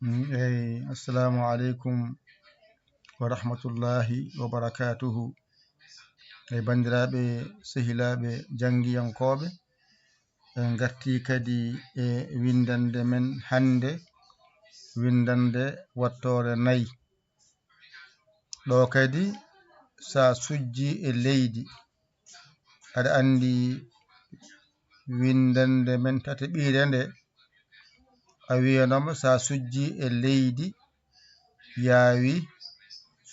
Assalamu alaikum wa rahmatullahi wa barakatuhu. Bandiraɓe sehilaɓe jangiyankoɓe, en garti kadi e windande men hande, windande wattore 4. Ɗo kadi sa sujji e leydi aɗa andi windande men tataɓire nde a wiyanoma sa sujji e leydi yawi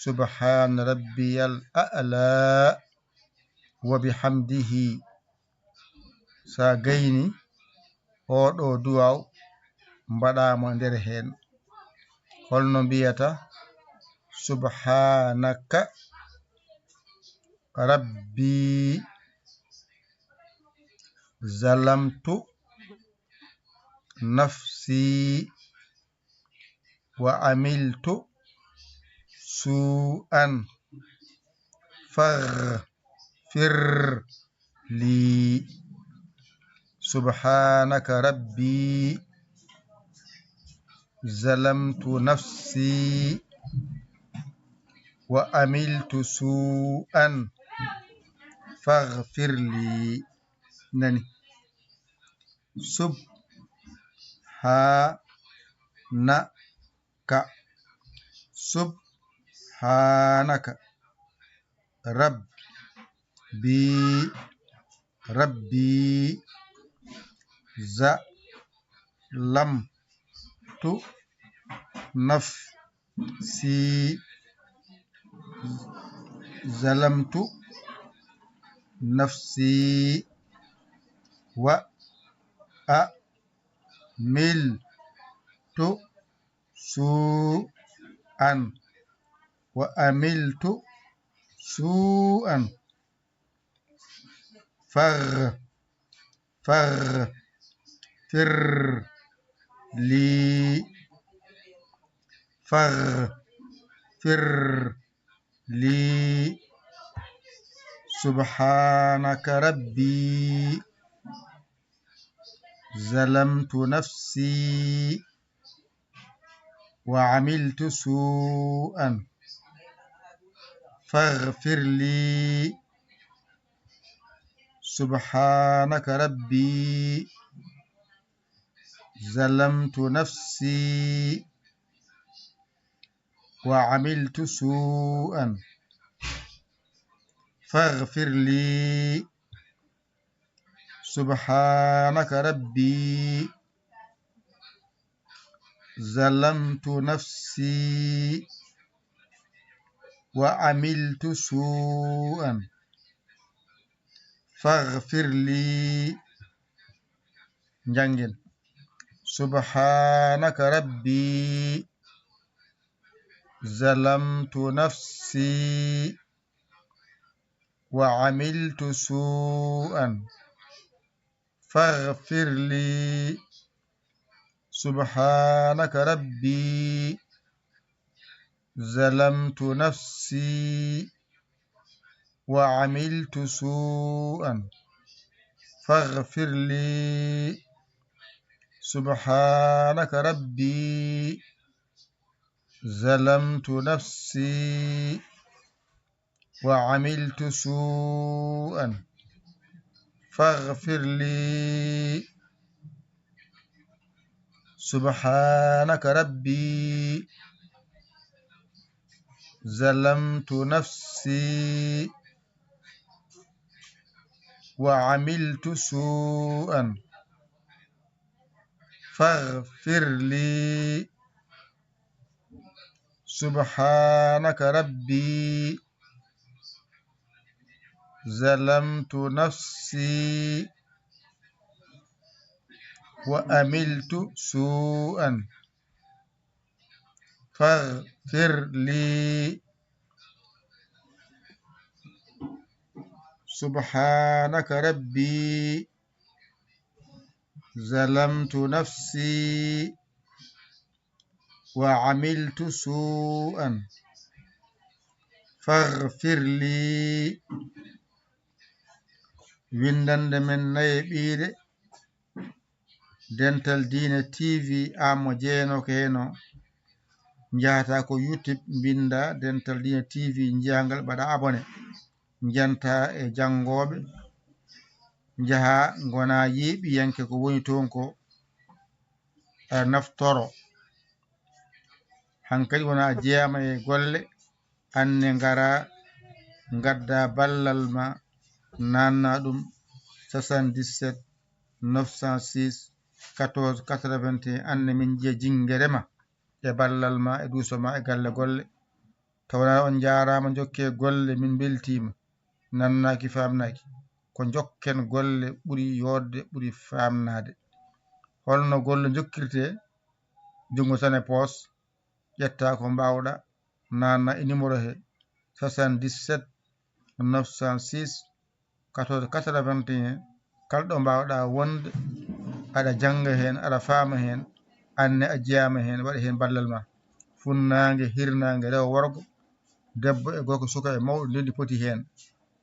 subhana rabbiyal a'la wa bihamdihi. Sa gayni oɗo duwaw mbaɗama nder hen, holno mbiyata subhanaka rabbi zalamtu nafsi wa amiltu su'an faghfir li. Subhanaka rabbi zalamtu nafsi wa amiltu su'an faghfir li. Nani subhanaka subhanaka rabbi zalamtu nafsi wa amiltu su'an faghfir li. Subhanaka rabbi zalamtu nafsi wa amiltu su'an faghfir li. Subhanaka rabbi zalamtu nafsi wa amiltu su'an faghfir li. Subhanaka rabbi zalamtu nafsi wa amiltu su'an faghfir li. Jangin subhanaka rabbi zalamtu nafsi wa amiltu su'an faghfir li. Subhanaka rabbi zalamtu nafsi wa amiltu su'an faghfir li. Subhanaka rabbi zalamtu nafsi wa amiltu su'an faghfir li. Subhanaka rabbi zalamtu nafsi wa amiltu su'an faghfir li. Subhanaka rabbi zalamtu nafsi wa amiltu su'an faghfir li. Subhanaka rabbi zalamtu nafsi wa amiltu su'an faghfir li. Windande men nayeɓire Dental Dina TV Amo Jeeno ko heno njahata ko YouTube binda Dental Dina TV njiyangal baɗa abonné janta e jangoɓe jaha gona yeeɓiyanke ko woni toon ko naftoro hankadi wona jeeyama e golle anne ngara gadda ballal ma nanna ɗum 77 906 14 81 anne min jiya jingere ma e ballal ma e duuso ma e galle golle tawna on jarama jokke golle min beltima nannaki famnaki ko jokken golle ɓuri yodde ɓuri famnade holno golle jokkirte jungo tan e poos ƴetta ko mbawɗa nanna e numéro he 77 906 14 81 kalɗo mbawɗa wonde aɗa janga hen aɗa faama hen anne a jeyama hen waɗa hen ballal ma funnague hirnague rewo worgo debbo e gorko suka e mawɗo ndendi poti hen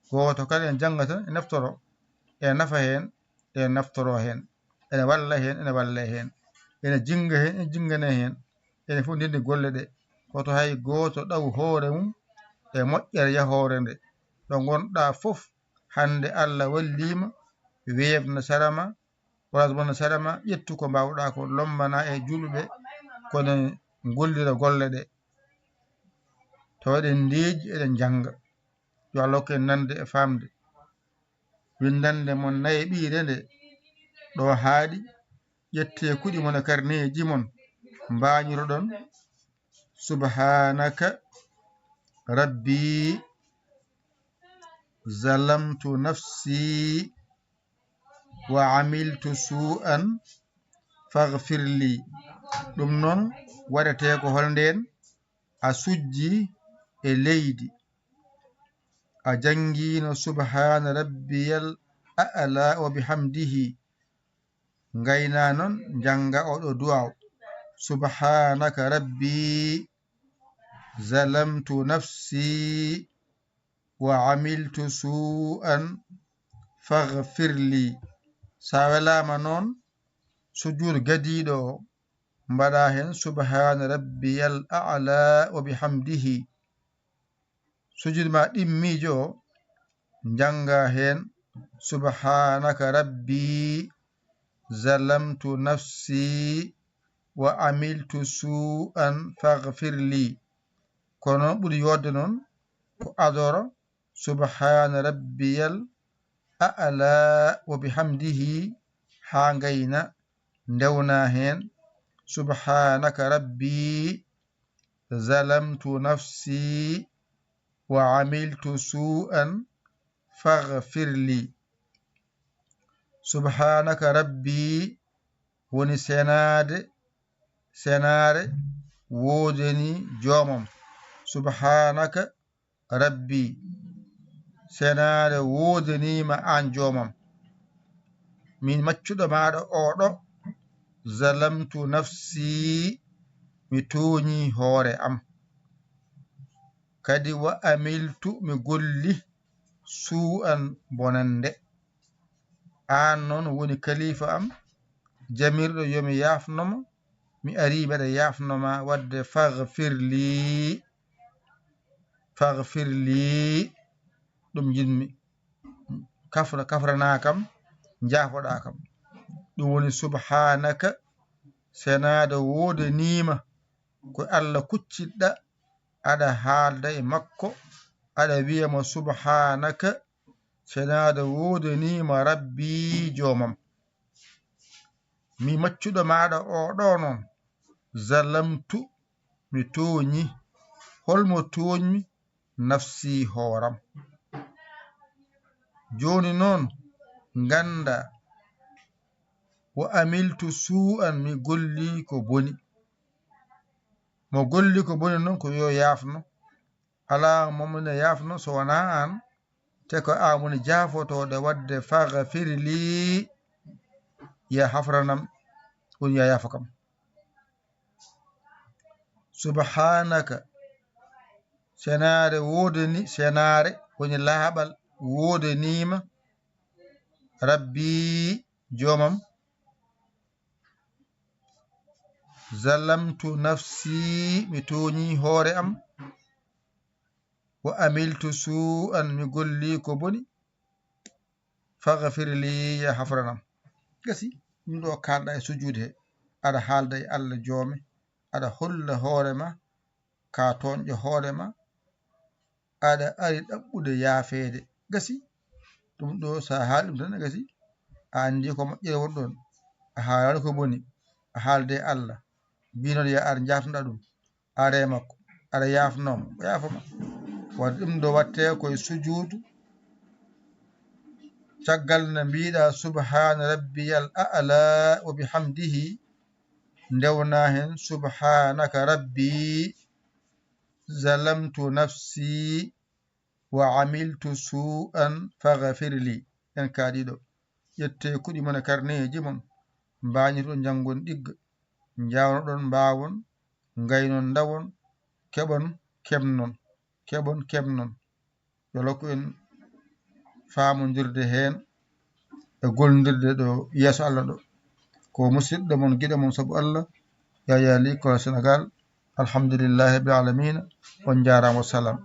goto kala en janga tan e naftoro ene nafa hen ene naftoro hen ene walla hen ene walle hen ene jinga hen ene jingane hen ene fof ndendi golle ɗe koto hay goto ɗaw hoore mum e moƴƴere yahore nde ɗo gonɗa fof hande Allah wallima weebna sarama walla sarama ƴettu ko mbawɗa ko lombana e julɓe kono gollira golle ɗe tawaɗen ndeeji eɗen janga yo Allah hokku en nande e famde windande mon naye ɓiire nde ɗo haaɗi ƴette kuɗi mon e karneji mon mbañiroɗon subhanaka rabbi zalamtu nafsi wa amiltu su'an faghfirli ɗum noon waɗete ko holnden a sujji e leydi a jangino subhana rabbiyal a'la wa bihamdihi ngayna noon janga oɗo duwaw subhanaka rabbi zalamtu nafsi wa amiltu su'an faghfirli sa welama noon sujud gadiɗo o mbaɗa hen subhana rabbiyal a'la wa bihamdihi sujud ma ɗimmijo o janga hen subhanaka rabbi zalamtu nafsi wa amiltu su'an faghfirli kono ɓuri yodde noon ko adoro subhana rabbiyal a'la wa bihamdihi ha ngayna ndewna hen subhanaka rabbi zalamtu nafsi wa amiltu su'an faghfirli subhanaka rabbi woni senare wodeni jomam subhanaka rabbi senare wodenima an jomam min maccuɗo maɗa oɗo zalamtu nafsi mi toñi hoore am kadi wa amiltu mi golli su'an bonande an noon woni kalifa am jamirɗo yomi yafnoma mi ari mbeɗa yafnoma wadde faghfirli ɗum jinmi kafrana kam jafoɗa kam ɗum woni subhanaka senade wodanima ko Allah kucciɗɗa aɗa haalda e makko aɗa wiyamo subhanaka senade wodanima rabbi jomam mi maccuɗo maɗa oɗo noon zalamtu mi toñi holmo toñmi nafsi hooram joni noon ganda wa amiltu su'an mi golli ko boni mo golli ko boni noon ko yo yafno ala momone yafno so wona an te ko an woni jafotoɗo wadde faghfirli ya hafranam woni ya yafa kam subhanaka senare wodani senare woni laaɓal wodanima rabbi jomam zalamtu nafsi mi toñi hoore am wa amiltu su'an mi golli ko boni faghfir li ya hafranam gasi ɗum ɗo kalɗa e sujude he aɗa haalda e Allah joome aɗa holla hoorema ka toonƴo hoorema aɗa ari ɗaɓɓude yaafeede gasi ɗum ɗo sa haali ɗum tan gasi a andi ko moƴƴere woni ɗon a haalani ko boni a haalde Allah mbinoɗo ya ar jafnoɗa ɗum a remakko aɗa yafnoma o yafama wadde ɗum ɗo watte koye sujudu caggal no mbiɗa subhana rabbiyal a'la wa bihamdihi ndewna hen subhanaka rabbi zalamtu nafsi wa amiltu su'an faghfir li en kaaɗiɗo ƴette kuɗi mon e karneji mon mbañiɗon janggon ɗigga jawnoɗon mbawon gaynon ndawon keɓon keɓnon yo lokku en faamodirde hen e gollodirde ɗo yeeso Allah ɗo ko musidɗo mon guiɗo mon saabu Allah Yaya Ly Kola Sénégal alhamdulillahi rabbil alamina on jarama, wassalam.